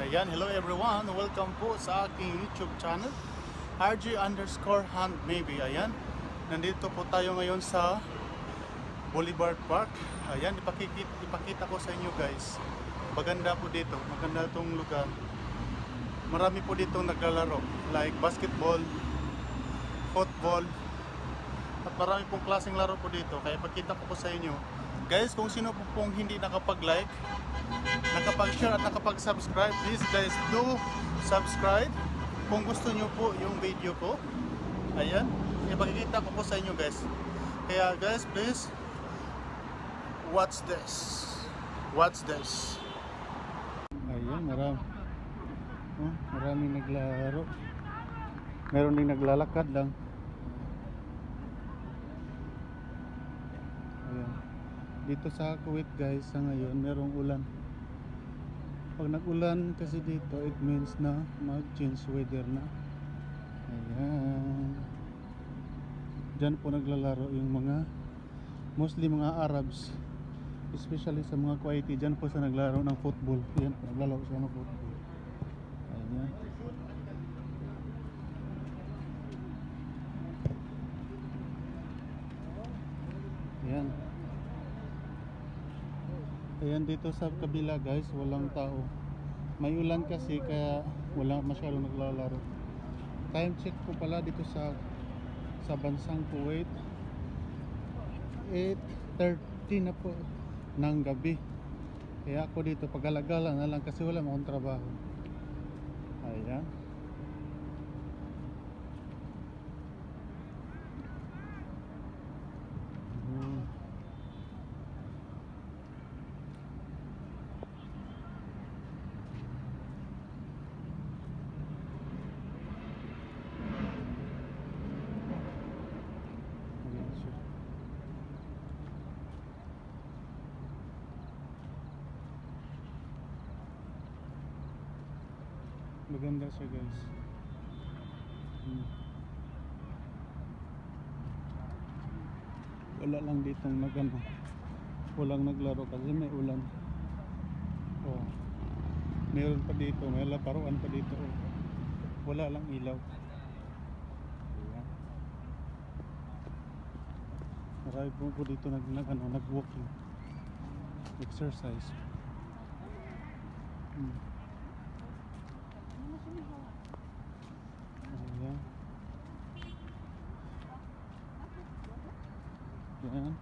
Ayan, hello everyone. Welcome po sa aking YouTube channel, RG_Hunt maybe. Ayan, nandito po tayo ngayon sa Boulevard Park. Ayan, ipakita ko sa inyo guys. Maganda po dito, maganda itong lugar. Marami po dito naglalaro, like basketball, football, at marami pong klaseng laro po dito. Kaya pakita ko po sa inyo. Guys, kung sino po pong hindi nakapag-like, nakapag-share at nakapag-subscribe, please guys do subscribe kung gusto nyo po yung video ko. Ayan, ipakikita ko po sa inyo guys. Kaya guys, please watch this. Watch this. Ayan, maraming naglaro. Meron din naglalakad lang. Ayan. Dito sa Kuwait guys, sa ngayon merong ulan. Pag nag-ulan kasi dito, it means na mag-change weather na. Ayan. Diyan po naglalaro yung mga mostly mga Arabs, especially sa mga Kuwaiti. Diyan po sa naglaro ng football. Ayan po, naglalaro siya ng football. Ayan. Ayan. Ayan, dito sa kabila guys, walang tao. May ulan kasi kaya wala masyadong naglalaro. Time check po pala dito sa bansang Kuwait, 8:30 na po ng gabi. Kaya ako dito pagalagala na lang kasi wala akong trabaho. Ayan. Maganda siya guys. Wala lang ditong walang naglaro kasi may ulan. Oh, meron pa dito, may laparuan pa dito. Oh, wala lang ilaw. Ayan. Marami po dito nag-walking, exercise. Ayan. Ayan.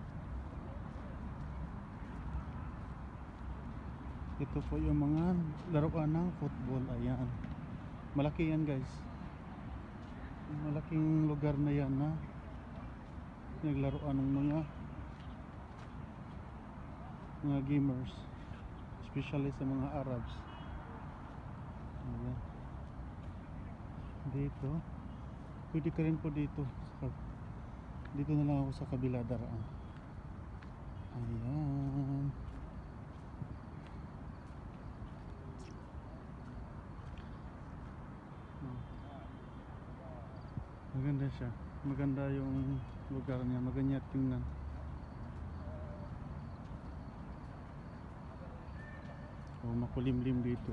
Ito po yung mga laruan ng football. Ayan. Malaki yan guys. Malaking lugar na yan na naglaruan ng mga gamers, especially sa mga Arabs. Ayan. Dito pwede ka rin po dito na lang ako sa kabila daraan. Ayan. Maganda siya, maganda yung lugar niya, maganda tingnan. Oh, makulimlim dito.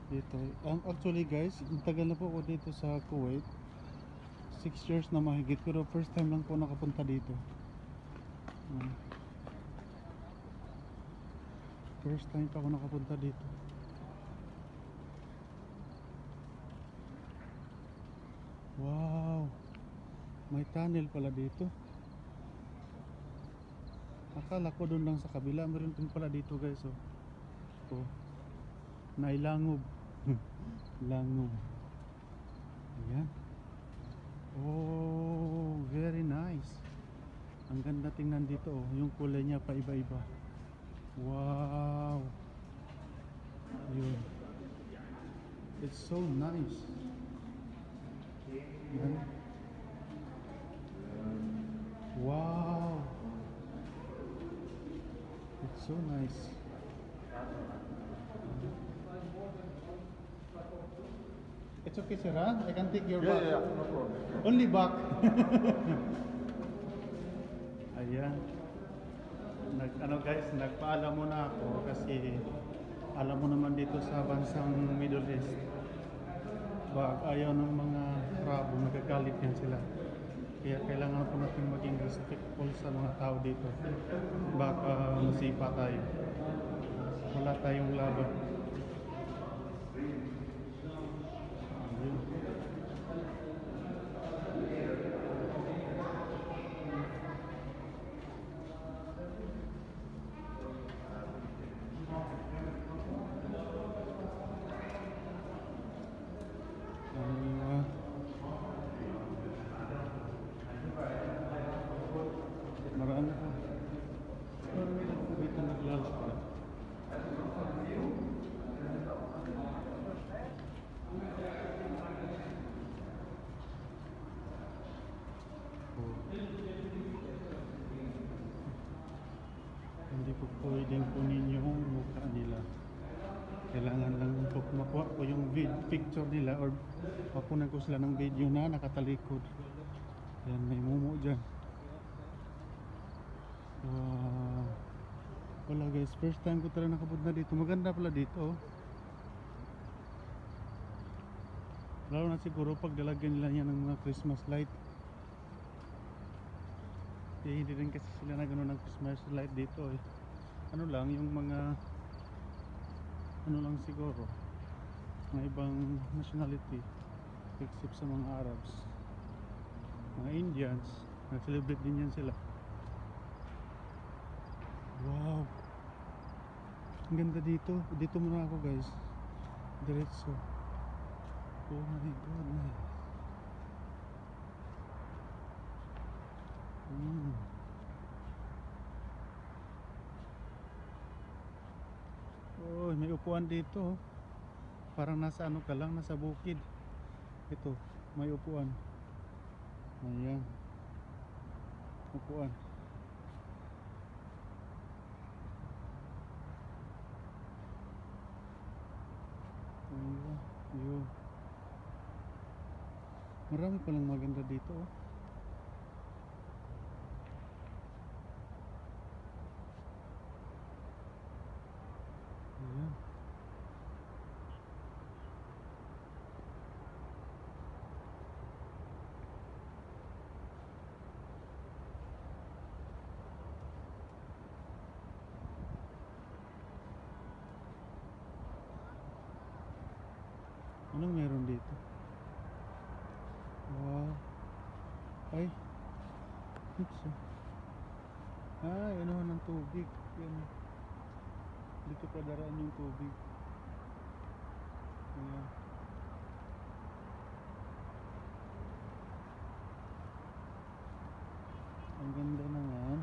Dito, actually guys, tagal na po ako dito sa Kuwait, 6 years na mahigit, pero first time lang po nakapunta dito. First time pa ako nakapunta dito. Wow, may tunnel pala dito. Akala ko doon lang sa kabila, meron din pala dito guys. Oh, nailangob. Langob. Ayan. Oh, very nice. Ang ganda tingnan dito. Oh, yung kulay niya pa iba-iba. Wow. Yun. It's so nice. Ayan. Wow. It's so nice. It's okay, sir, huh? I can take your Yeah, back. yeah, yeah, no problem. Only back. Ayan. Ano guys, nagpaalam muna ako kasi alam mo naman dito sa bansang Middle East, ayaw ng mga Arabo, nagagalit yan sila. Kaya kailangan po natin maging respectful sa mga tao dito. Baka masipa tayo. Wala tayong laban. Ayun. Marami po. Dito naglalakad. Hindi po pwedeng kunin yung mukha nila. Kailangan lang po makuha ko yung picture nila or papunan ko sila ng video na nakatalikod. Yan, may mumu dyan. Wow. Wala guys, first time ko talaga nakapunta dito. Maganda pala dito. Lalo na siguro pag dalagyan nila yan ng mga Christmas light. Hindi rin kasi sila na gano'n ng Christmas light dito eh. Ano lang, yung mga ano lang siguro, mga ibang nationality except sa mga Arabs, mga Indians, nag-celebrate din yan sila. Wow, ang ganda dito. Dito muna ako guys, diretso. Oh my goodness. Oh, may upuan dito. Parang nasa ano ka lang, nasa bukid. Ito, may upuan. Ayan. Upuan. Ayan. Yun. Marami palang maganda dito. Oh. Ayan. Anong meron dito? Wow. Ay. Oops. Ah, inuhan ng tubig. Yan. Dito pa daraan yung tubig. Ayan. Ang ganda naman.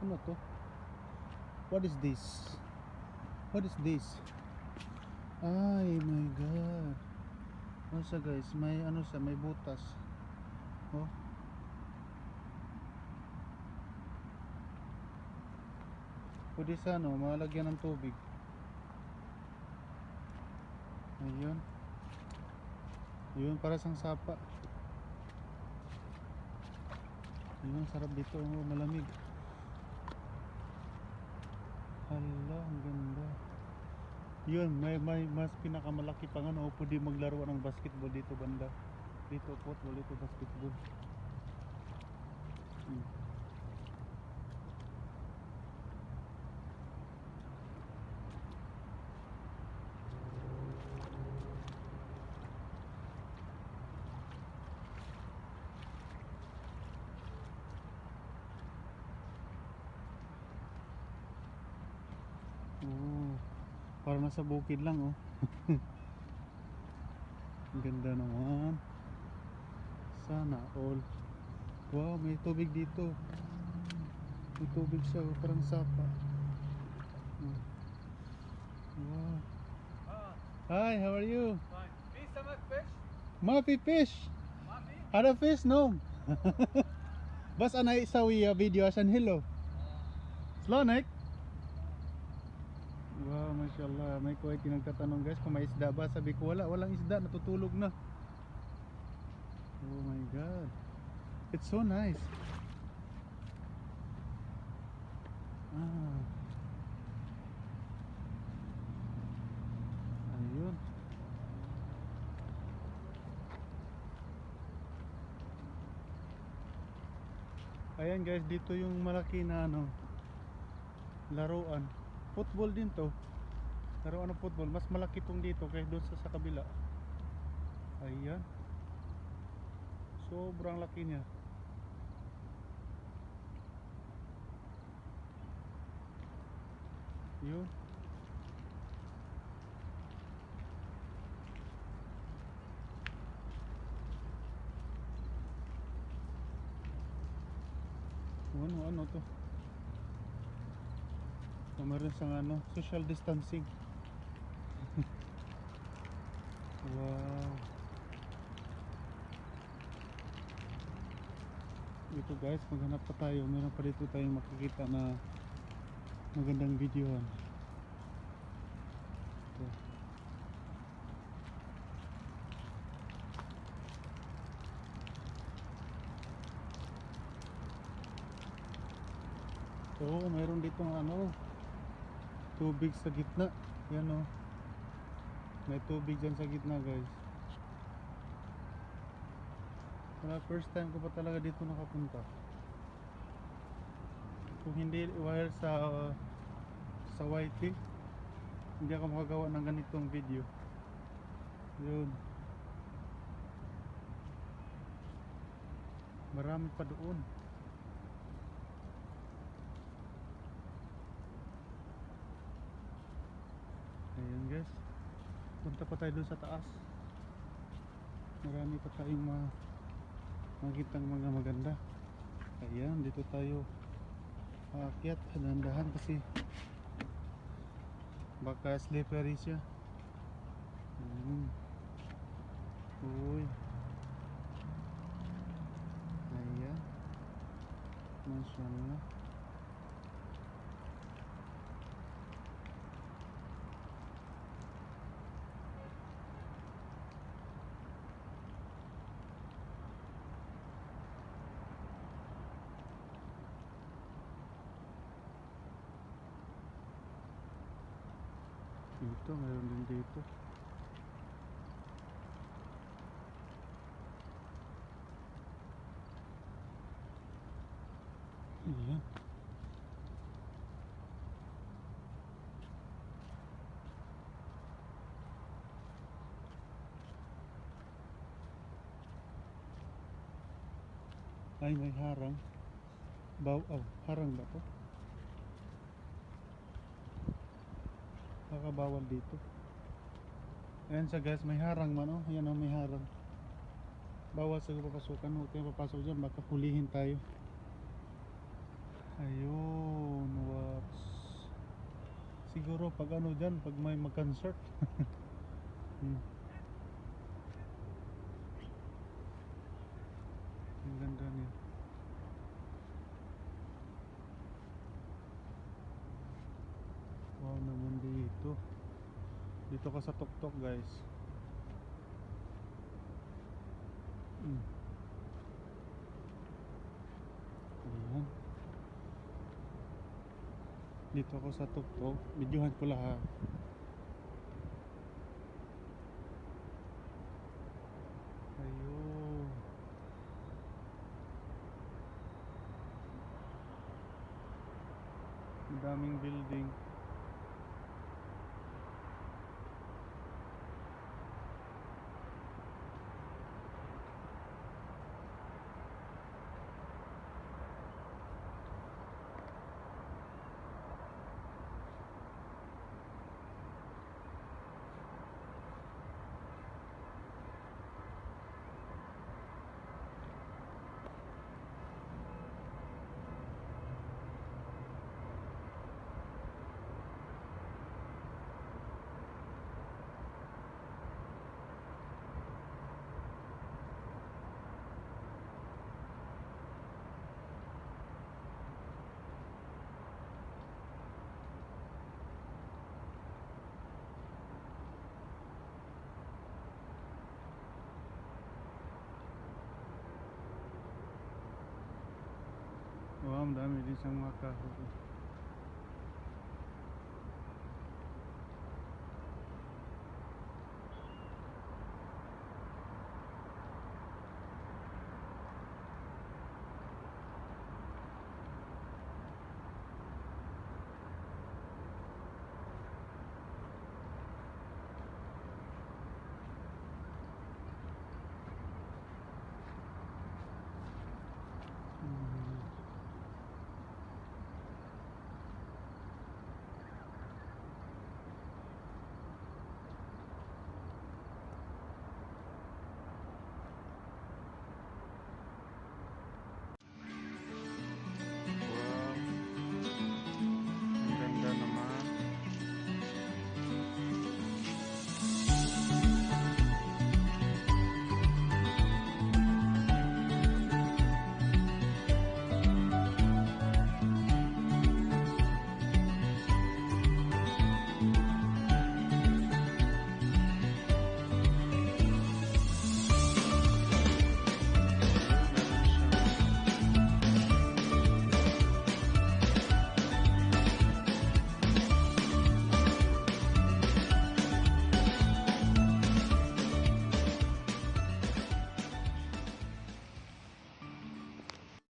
Ano to? What is this? What is this? Ay my god. Ano siya guys? May ano siya, may butas. Oh. Pwede sa ano, malagyan ng tubig. Ayun. Yun, para sang sapa. Ayun, sarap dito. Oh, malamig. Hala, ang ganda. Yun, may mas pinakamalaki pang ano, pwede maglaro ng basketball dito banda. Dito football, dito basketball. Oh, para nasa bukid lang oh. Ang ganda naman. Sana all. Wow, may tubig dito. May tubig siya, oh, parang sapa. Wow. Hi, how are you? Fine. Please, some fish. Mafi fish. Mafi? Ada fish no? بس أنا أسوي فيديو عشان هلو. Slonek? Wow, mashallah. May Kuwaiti nagtatanong guys kung may isda ba. Sabi ko wala, walang isda, natutulog na. Oh my god. It's so nice. Ah. Ayun. Ayan guys, dito yung malaki na ano, laruan. Football din to. Laruan ng football. Mas malaki tong dito kaysa doon sa kabila. Ayan. Sobrang laki niya. Yun. Ano to? Meron sa ano, social distancing. Wow. Ito guys, maghanap pa tayo. Meron pa dito tayong makikita na magandang videohan. Ito. So, mayroon ditong ano, tubig sa gitna. Yan o. May tubig dyan sa gitna guys. First time ko pa talaga dito nakapunta. Kung hindi wire sa YT, hindi ako makagawa ng ganitong video. Yun. Marami pa doon. Ayan guys, punta pa tayo doon sa taas. Marami pa tayong makitang mga maganda. Ayan, dito tayo aakyat, dahan-dahan kasi baka slippery siya. Uy. Ayan, mashallah. Dito, mayroon din dito. Ayan. Ay, may harang. Harang ba to? Baka bawal dito. Ayan siya guys, may harang man oh. Ayan oh, may harang. Bawal sa papasukan. Huwag tayo papasok dyan, baka hulihin tayo. Ayun, what? Siguro pag ano dyan, pag may mag-concert. Ang ganda niya. Wow naman dito. Dito ka sa tuktok guys. Ayan. Dito ako sa tuktok. Videohan ko lahat. Ayun. Ang daming building. Wow, ang dami din sa mga kahoy.